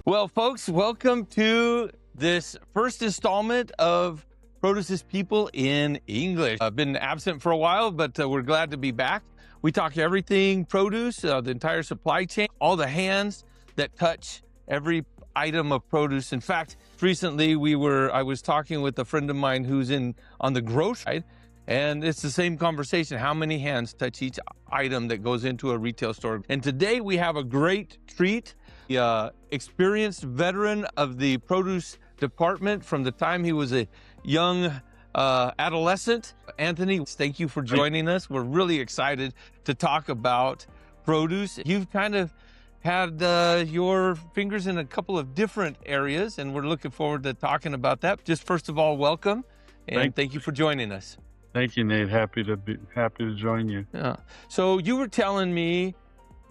Well, folks, welcome to this first installment of Produce's People in English. I've been absent for a while, but we're glad to be back. We talk everything produce, the entire supply chain, all the hands that touch every item of produce. In fact, recently I was talking with a friend of mine who's on the grocery side, and it's the same conversation. How many hands touch each item that goes into a retail store? And today we have a great treat. The experienced veteran of the produce department from the time he was a young adolescent. Anthony, thank you for joining us. We're really excited to talk about produce. You've kind of had your fingers in a couple of different areas, and we're looking forward to talking about that. Just first of all, welcome, and thank you for joining us. Thank you, Nate. Happy to join you. Yeah. So you were telling me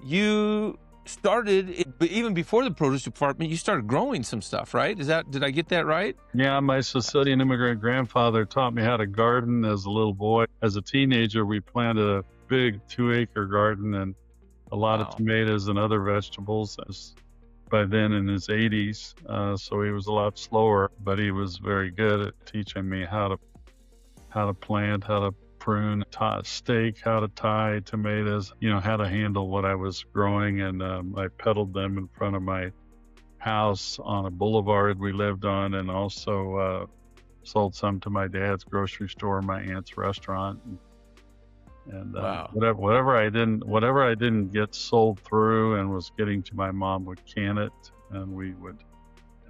you started, even before the produce department, you started growing some stuff, right? Did I get that right? Yeah, my Sicilian immigrant grandfather taught me how to garden as a little boy. As a teenager, we planted a big 2-acre garden and a lot of tomatoes and other vegetables. By then in his 80s, so he was a lot slower, but he was very good at teaching me how to plant, how to prune, stake, how to tie tomatoes, how to handle what I was growing. And I peddled them in front of my house on a boulevard we lived on, and also sold some to my dad's grocery store, my aunt's restaurant. And wow. whatever I didn't get sold through and was getting to my mom would can it, and we would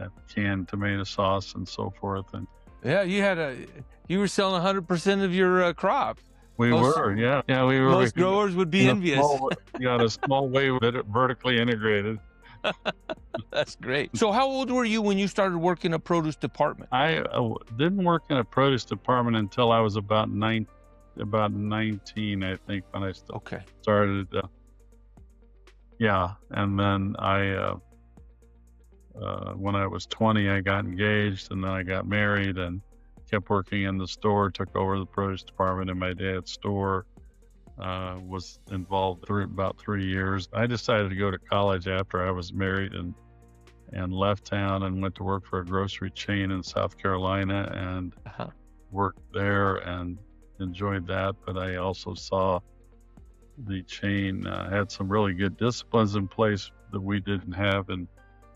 have canned tomato sauce and so forth. And yeah, you were selling 100% of your crop. We were. Most growers would be envious. A small way vertically integrated. That's great. So how old were you when you started working in a produce department? I didn't work in a produce department until I was about 19, I think, when I started. And then when I was 20, I got engaged, and then I got married and kept working in the store, took over the produce department in my dad's store, was involved for about 3 years. I decided to go to college after I was married and left town and went to work for a grocery chain in South Carolina and worked there and enjoyed that. But I also saw the chain had some really good disciplines in place that we didn't have in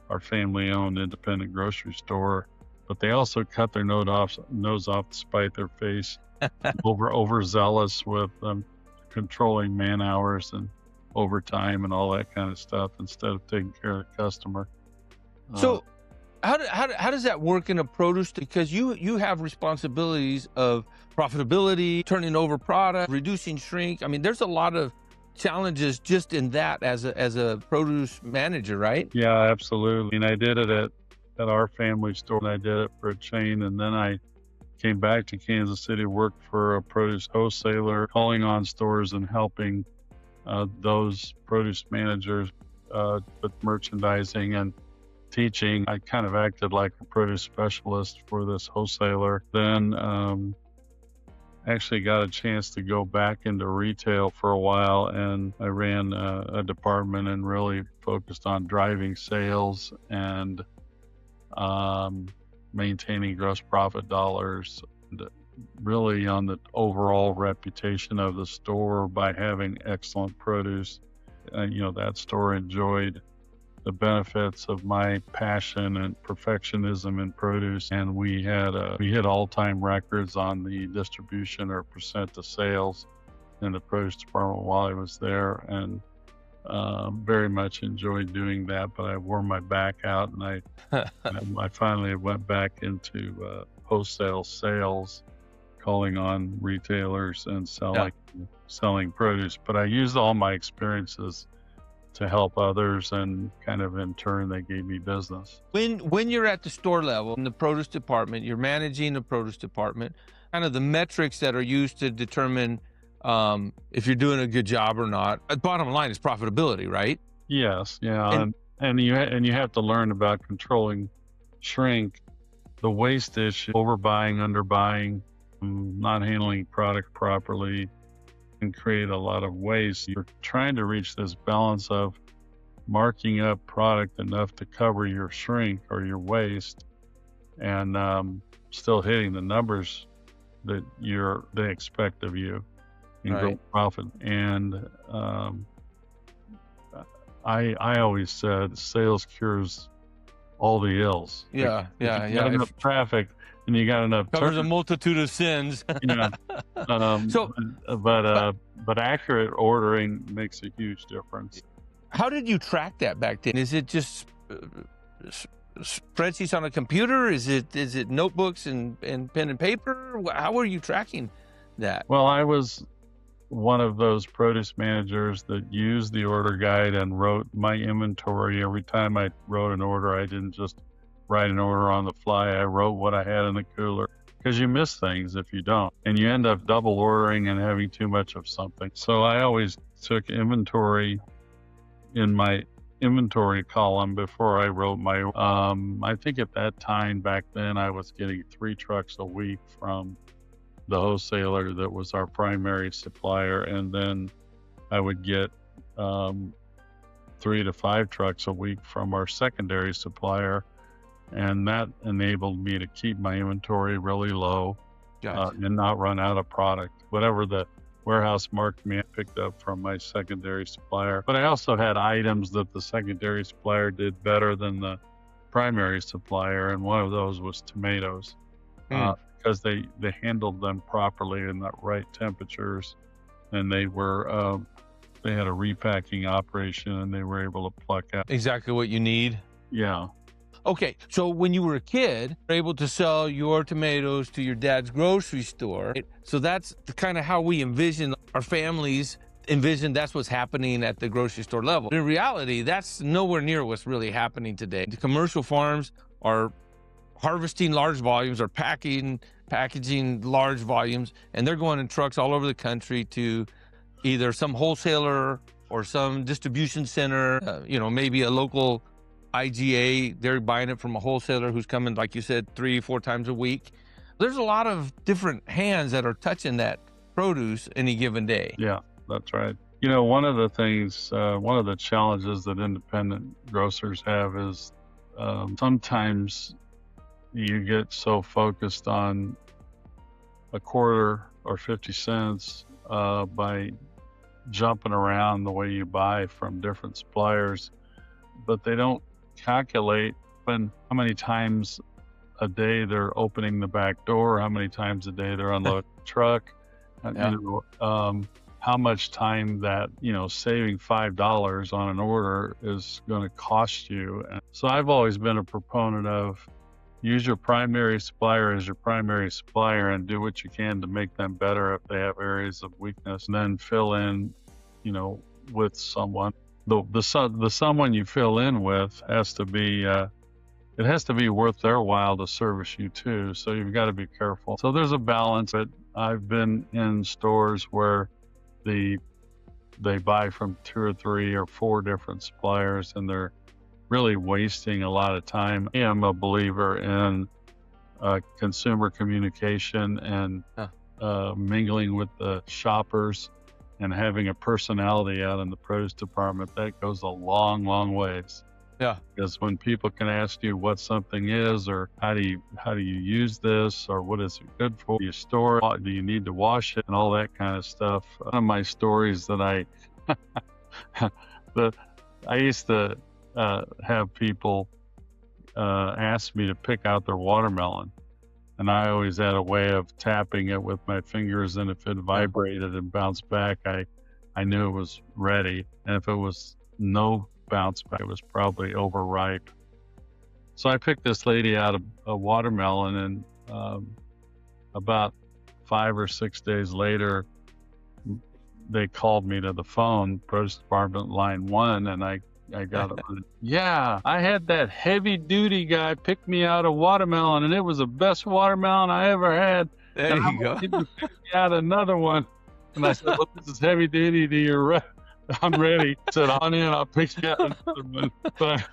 our family-owned independent grocery store. But they also cut their nose off to spite their face, overzealous with controlling man hours and overtime and all that kind of stuff instead of taking care of the customer. So how does that work in a produce? Because you have responsibilities of profitability, turning over product, reducing shrink. I mean, there's a lot of challenges just in that as a produce manager, right? Yeah, absolutely. And I did it at our family store, and I did it for a chain, and then I came back to Kansas City, worked for a produce wholesaler, calling on stores and helping those produce managers with merchandising and teaching. I kind of acted like a produce specialist for this wholesaler. Then actually got a chance to go back into retail for a while, and I ran a department and really focused on driving sales and maintaining gross profit dollars, and really on the overall reputation of the store by having excellent produce. That store enjoyed the benefits of my passion and perfectionism in produce, and we hit all-time records on the distribution or percent of sales in the produce department while I was there, and very much enjoyed doing that. But I wore my back out, and I finally went back into wholesale sales, calling on retailers and selling produce. But I used all my experiences to help others, and kind of in turn they gave me business. When you're at the store level in the produce department, you're managing the produce department, kind of the metrics that are used to determine if you're doing a good job or not. Bottom line is profitability, right? Yes, yeah, and you have to learn about controlling shrink, the waste issue, overbuying, underbuying, not handling product properly, and create a lot of waste. You're trying to reach this balance of marking up product enough to cover your shrink or your waste, and still hitting the numbers that they expect of you in gross profit. And I always said sales cures all the ills. Yeah, if you got enough traffic and you got enough covers a multitude of sins. Yeah. But accurate ordering makes a huge difference. How did you track that back then? Is it just spreadsheets on a computer? Is it notebooks and pen and paper? How were you tracking that? Well, I was one of those produce managers that used the order guide and wrote my inventory. Every time I wrote an order, I didn't just write an order on the fly. I wrote what I had in the cooler, because you miss things if you don't, and you end up double ordering and having too much of something. So I always took inventory in my inventory column before I wrote my, I think at that time back then I was getting 3 trucks a week from the wholesaler that was our primary supplier, and then I would get 3 to 5 trucks a week from our secondary supplier, and that enabled me to keep my inventory really low. Gotcha. And not run out of product. Whatever the warehouse marked me, I picked up from my secondary supplier. But I also had items that the secondary supplier did better than the primary supplier, and one of those was tomatoes. Because they handled them properly in the right temperatures, and they were they had a repacking operation, and they were able to pluck out exactly what you need. Yeah. Okay, so when you were a kid, you were able to sell your tomatoes to your dad's grocery store. So that's kind of how we envision our families envision that's what's happening at the grocery store level. In reality, that's nowhere near what's really happening today. The commercial farms are harvesting large volumes or packaging large volumes, and they're going in trucks all over the country to either some wholesaler or some distribution center, maybe a local IGA. They're buying it from a wholesaler who's coming, like you said, 3-4 times a week. There's a lot of different hands that are touching that produce any given day. Yeah, that's right. One of the things, one of the challenges that independent grocers have is sometimes you get so focused on a quarter or 50 cents by jumping around the way you buy from different suppliers, but they don't calculate how many times a day they're opening the back door, how many times a day they're unloading the truck, how much time that, saving $5 on an order is going to cost you. And so I've always been a proponent of use your primary supplier as your primary supplier and do what you can to make them better if they have areas of weakness, and then fill in, with someone. The someone you fill in with has to be, it has to be worth their while to service you too. So you've got to be careful. So there's a balance. But I've been in stores where they buy from 2 or 3 or 4 different suppliers, and they're really wasting a lot of time. I am a believer in consumer communication and mingling with the shoppers and having a personality out in the produce department. That goes a long, long ways. Yeah. Because when people can ask you what something is, or how do you use this, or what is it good for? Do you store it? Do you need to wash it? And all that kind of stuff. One of my stories that I used to have people ask me to pick out their watermelon, and I always had a way of tapping it with my fingers, and if it vibrated and bounced back, I knew it was ready, and if it was no bounce back, it was probably overripe. So I picked this lady out a watermelon, and about 5 or 6 days later, they called me to the phone, produce department line 1, and I got it. Yeah, I had that heavy duty guy pick me out a watermelon, and it was the best watermelon I ever had. There you go. He picked me out another one, and I said, "Well, this is heavy duty. I'm ready." I said, "On in, I'll pick you out another one." But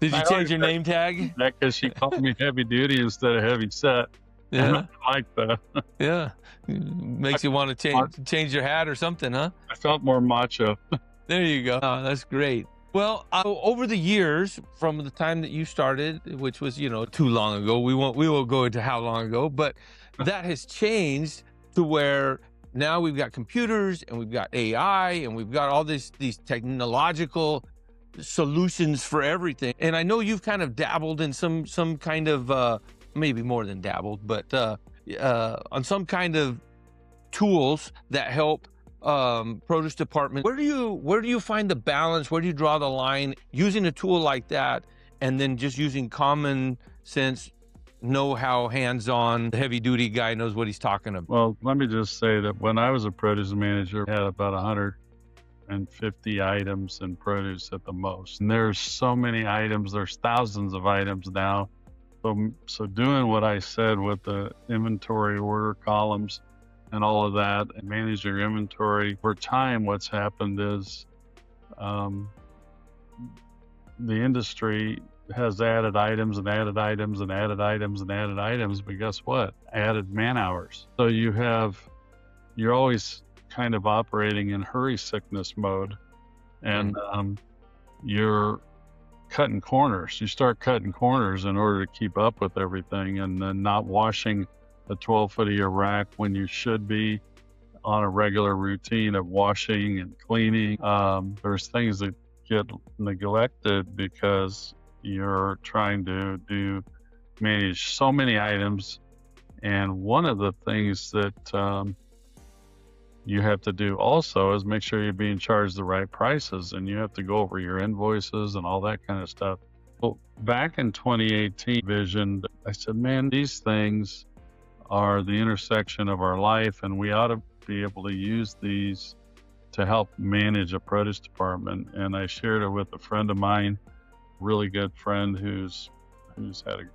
did you change your name tag? That because she called me heavy duty instead of heavy set. Yeah, I like that. Yeah, makes you want to change your hat or something, huh? I felt more macho. There you go. Oh, that's great. Well, over the years, from the time that you started, which was, too long ago, we won't go into how long ago, but that has changed to where now we've got computers and we've got AI and we've got all these technological solutions for everything. And I know you've kind of dabbled in some kind of maybe more than dabbled, but on some kind of tools that help produce department. Where do you find the balance? Where do you draw the line using a tool like that, and then just using common sense, know-how, hands-on, the heavy-duty guy knows what he's talking about? Well, let me just say that when I was a produce manager, I had about 150 items in produce at the most. And there's so many items, there's thousands of items now. So doing what I said with the inventory order columns and all of that, and manage your inventory. Over time, what's happened is the industry has added items and added items and added items and added items, but guess what? Added man hours. So you're always kind of operating in hurry sickness mode, and you're cutting corners. You start cutting corners in order to keep up with everything, and then not washing a 12-foot of your rack when you should be on a regular routine of washing and cleaning. There's things that get neglected because you're trying to manage so many items. And one of the things that you have to do also is make sure you're being charged the right prices, and you have to go over your invoices and all that kind of stuff. Well, back in 2018 vision, I said, man, these things are the intersection of our life, and we ought to be able to use these to help manage a produce department. And I shared it with a friend of mine, really good friend who's had a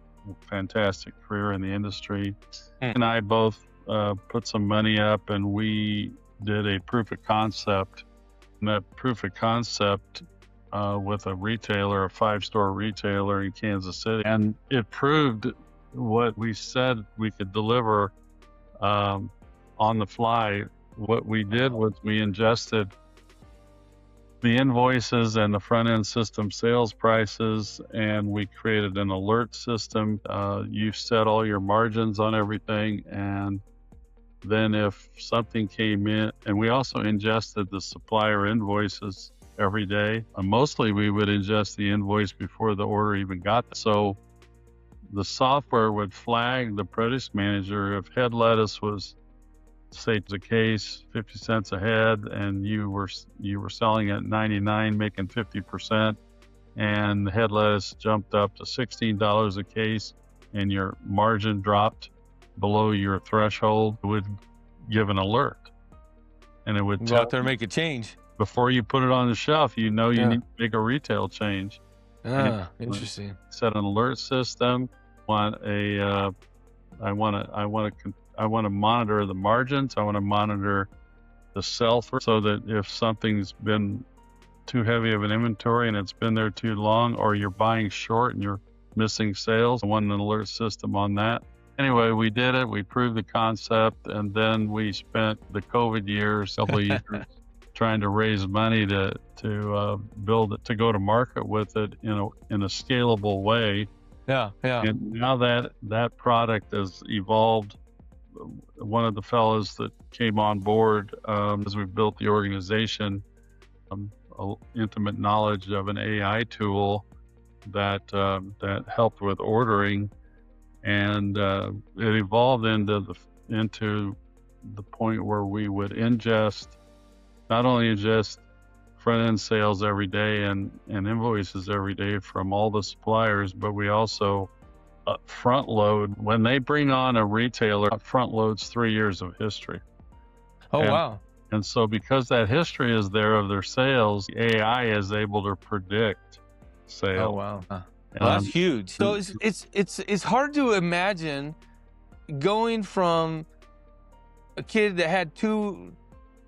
fantastic career in the industry. And I both put some money up, and we did a proof of concept. And that proof of concept with a retailer, a 5-store retailer in Kansas City, and it proved what we said we could deliver on the fly. What we did was we ingested the invoices and the front end system sales prices, and we created an alert system. You set all your margins on everything, and then if something came in, and we also ingested the supplier invoices every day. Mostly we would ingest the invoice before the order even got there. So the software would flag the produce manager if head lettuce was, say, the case 50 cents a head, and you were selling at 99, making 50%, and the head lettuce jumped up to $16 a case, and your margin dropped below your threshold, it would give an alert, and it would go out there and make a change before you put it on the shelf. You need to make a retail change. Interesting. Set an alert system. I want to monitor the margins. I want to monitor the sell-through, so that if something's been too heavy of an inventory and it's been there too long, or you're buying short and you're missing sales, I want an alert system on that. Anyway, we did it. We proved the concept, and then we spent the COVID years, couple of years, trying to raise money to build it, to go to market with it in a scalable way. Yeah. And now that product has evolved. One of the fellows that came on board as we built the organization, intimate knowledge of an AI tool that helped with ordering, and it evolved into the point where we would not only ingest front-end sales every day and invoices every day from all the suppliers, but we also front load. When they bring on a retailer, front loads 3 years of history. Wow. And so because that history is there of their sales, AI is able to predict sales. Oh, wow. Well, that's huge. So it's hard to imagine going from a kid that had two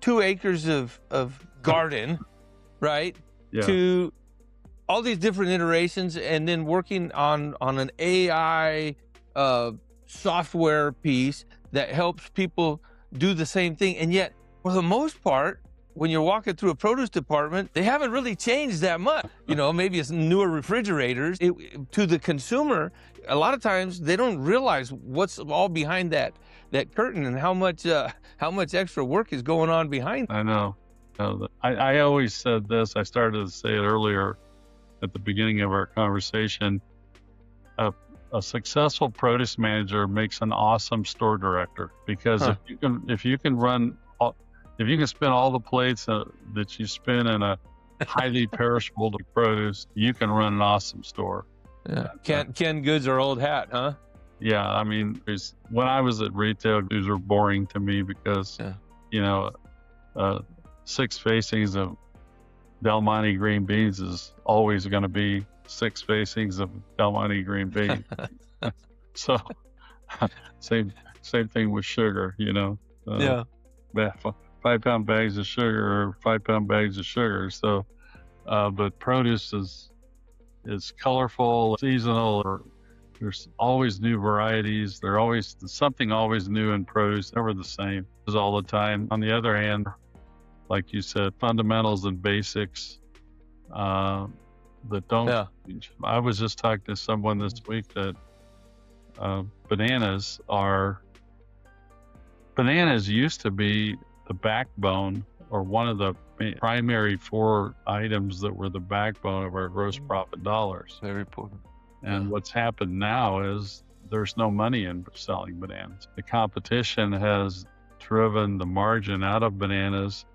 acres of garden, right? Yeah. To all these different iterations, and then working on an AI software piece that helps people do the same thing. And yet, for the most part, when you're walking through a produce department, they haven't really changed that much. Maybe it's newer refrigerators. To the consumer, a lot of times they don't realize what's all behind that curtain and how much extra work is going on behind. I know. I always said this. I started to say it earlier at the beginning of our conversation. A successful produce manager makes an awesome store director, because if you can spin all the plates that you spin in a highly perishable produce, you can run an awesome store. Yeah. Canned goods are old hat, huh? Yeah, I mean, when I was at retail, these were boring to me because, 6 facings of Del Monte green beans is always going to be 6 facings of Del Monte green beans. So, same thing with sugar, Yeah. 5-pound bags of sugar or 5-pound bags of sugar. So, but produce is colorful, seasonal, or there's always new varieties. There's always something new in produce, never the same all the time. On the other hand, like you said, fundamentals and basics that don't change. I was just talking to someone this week that bananas used to be the backbone, or one of the primary 4 items that were the backbone of our gross profit dollars. Very important. And what's happened now is there's no money in selling bananas. The competition has driven the margin out of bananas,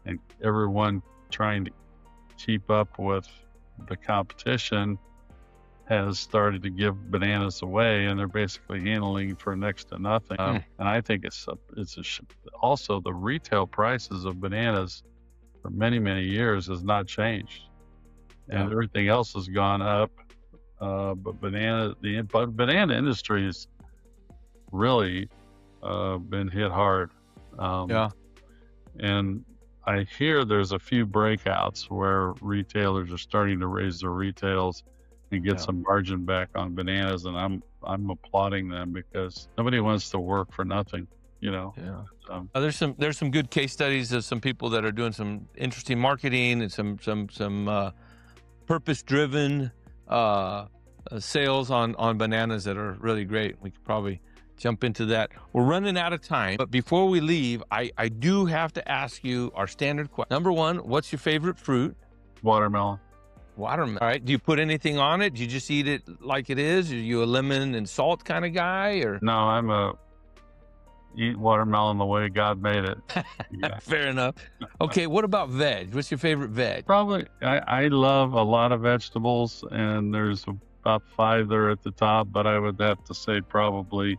and everyone trying to keep up with the competition has started to give bananas away, and they're basically handling for next to nothing. And I think also the retail prices of bananas for many, many years has not changed, and everything else has gone up. But the banana industry has really been hit hard. And I hear there's a few breakouts where retailers are starting to raise their retails and get some margin back on bananas, and I'm applauding them, because nobody wants to work for nothing, There's some good case studies of some people that are doing some interesting marketing and some purpose-driven sales on bananas that are really great. We could probably jump into that. We're running out of time, but before we leave, I do have to ask you our standard question. Number 1, what's your favorite fruit? Watermelon. Watermelon. All right. Do you put anything on it? Do you just eat it like it is? Are you a lemon and salt kind of guy, or? No, I'm eat watermelon the way God made it. Fair enough. Okay. What about veg? What's your favorite veg? Probably, I love a lot of vegetables, and there's about 5 there at the top, but I would have to say probably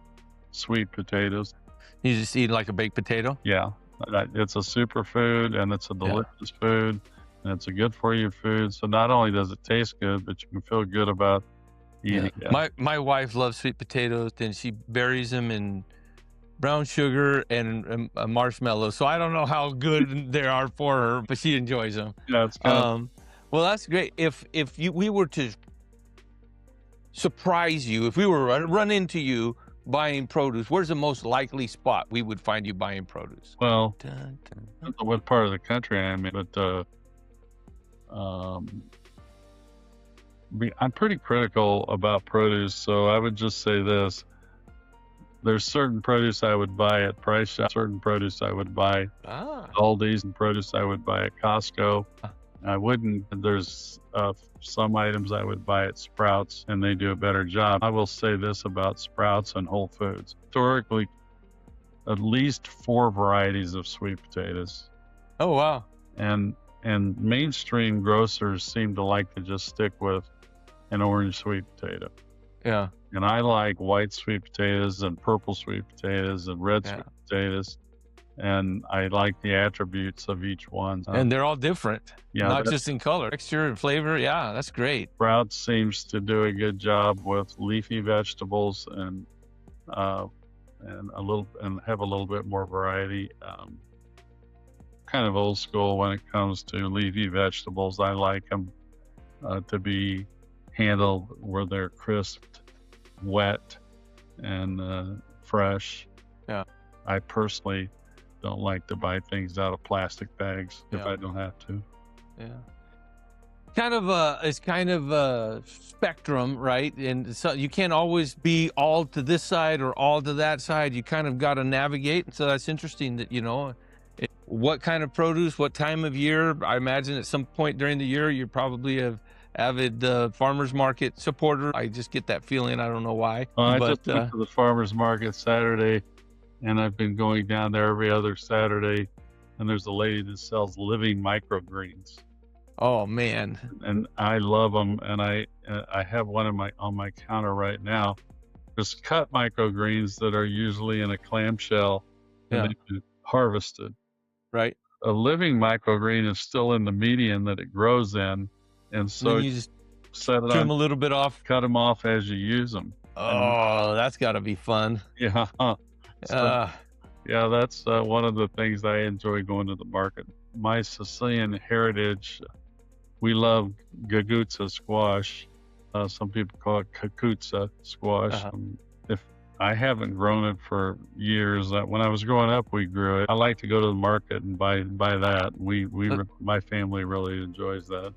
sweet potatoes. You just eat like a baked potato? Yeah. It's a superfood, and it's a delicious food, and it's a good for you food. So not only does it taste good, but you can feel good about eating it. My wife loves sweet potatoes, and she buries them in brown sugar and marshmallow. So I don't know how good they are for her, but she enjoys them. Yeah, it's good. Well, that's great. If we were to surprise you, if we were to run into you buying produce, where's the most likely spot we would find you buying produce? Well, I don't know what part of the country I'm in, but I'm pretty critical about produce, so I would just say this. There's certain produce I would buy at Price Shop, certain produce I would buy at Aldi's, and produce I would buy at Costco. I wouldn't. There's some items I would buy at Sprouts, and they do a better job. I will say this about Sprouts and Whole Foods. Historically, at least 4 varieties of sweet potatoes. Oh, wow. And mainstream grocers seem to like to just stick with an orange sweet potato. Yeah. And I like white sweet potatoes and purple sweet potatoes and red sweet potatoes. And I like the attributes of each one. And they're all different, not just in color, texture and flavor. Yeah, that's great. Sprouts seems to do a good job with leafy vegetables and have a little bit more variety. Kind of old school when it comes to leafy vegetables. I like them to be handled where they're crisped, wet, and fresh. Yeah. I personally don't like to buy things out of plastic bags if I don't have to. Yeah. It's kind of a spectrum, right? And so you can't always be all to this side or all to that side. You kind of got to navigate. So that's interesting that, what kind of produce, what time of year. I imagine at some point during the year, you're probably an avid farmer's market supporter. I just get that feeling. I don't know why. I just went to the farmer's market Saturday, and I've been going down there every other Saturday. And there's a lady that sells living microgreens. Oh man! And I love them, and I have one on my counter right now. There's cut microgreens that are usually in a clamshell, and they've been harvested. Right. A living microgreen is still in the medium that it grows in, and so you just set it trim on, a little bit off, cut them off as you use them. Oh, that's got to be fun. Yeah. Yeah, that's one of the things I enjoy going to the market. My Sicilian heritage. We love gaguzza squash. Some people call it cucuzza squash. If I haven't grown it for years, when I was growing up, we grew it. I like to go to the market and buy that. My family really enjoys that.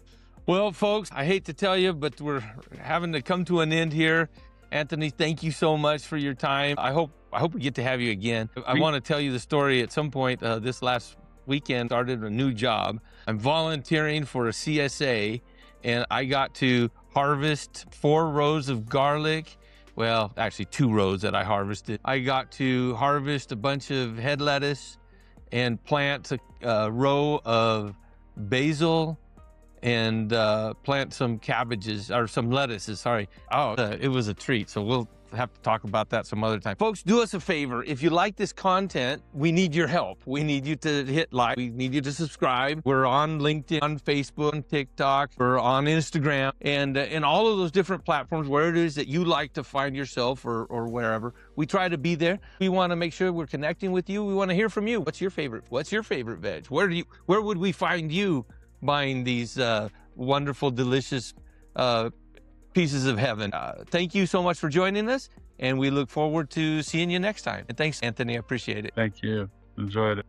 Well, folks, I hate to tell you, but we're having to come to an end here. Anthony, thank you so much for your time. I hope we get to have you again. I want to tell you the story at some point. This last weekend, started a new job. I'm volunteering for a CSA, and I got to harvest 4 rows of garlic. Well, actually 2 rows that I harvested. I got to harvest a bunch of head lettuce and plant a row of basil and plant some cabbages or some lettuces. Sorry. It was a treat. So we'll have to talk about that some other time. Folks, do us a favor. If you like this content, we need your help. We need you to hit like. We need you to subscribe. We're on LinkedIn, on Facebook, on TikTok. We're on Instagram, and all of those different platforms where it is that you like to find yourself or wherever. We try to be there. We want to make sure we're connecting with you. We want to hear from you. What's your favorite veg? Where would we find you buying these wonderful, delicious pieces of heaven? Thank you so much for joining us, and we look forward to seeing you next time. And thanks, Anthony. I appreciate it. Thank you. Enjoyed it.